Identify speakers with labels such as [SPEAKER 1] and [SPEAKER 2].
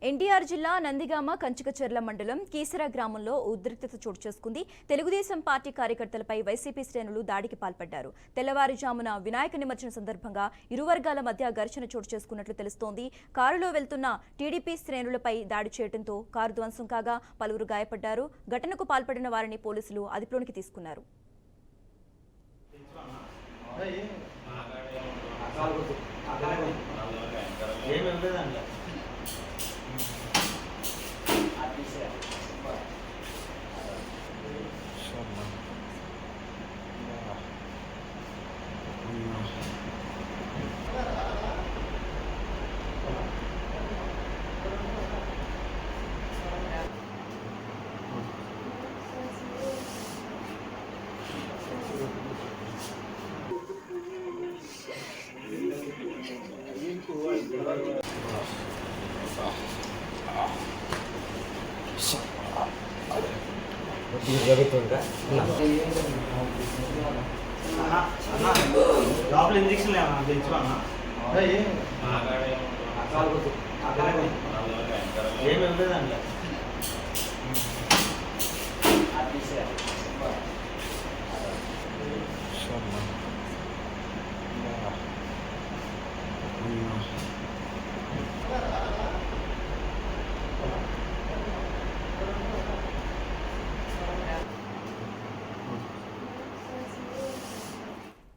[SPEAKER 1] ఎన్టీఆర్ జిల్లా నందిగామ కంచికచర్ల మండలం కీసర గ్రామంలో ఉద్రిక్తత చోటు చేసుకుంది. తెలుగుదేశం పార్టీ కార్యకర్తలపై వైసీపీ శ్రేణులు దాడికి పాల్పడ్డారు. తెల్లవారుజామున వినాయక నిమజ్జనం సందర్భంగా ఇరు వర్గాల మధ్య ఘర్షణ చోటు చేసుకున్నట్లు తెలుస్తోంది. కారులో వెళ్తున్న టీడీపీ శ్రేణులపై దాడి చేయడంతో కారు ధ్వంసం కాగా పలువురు గాయపడ్డారు. ఘటనకు పాల్పడిన వారిని పోలీసులు అదుపులోకి తీసుకున్నారు.
[SPEAKER 2] లోపల ఇంజక్షన్ ఏమి లేదండి.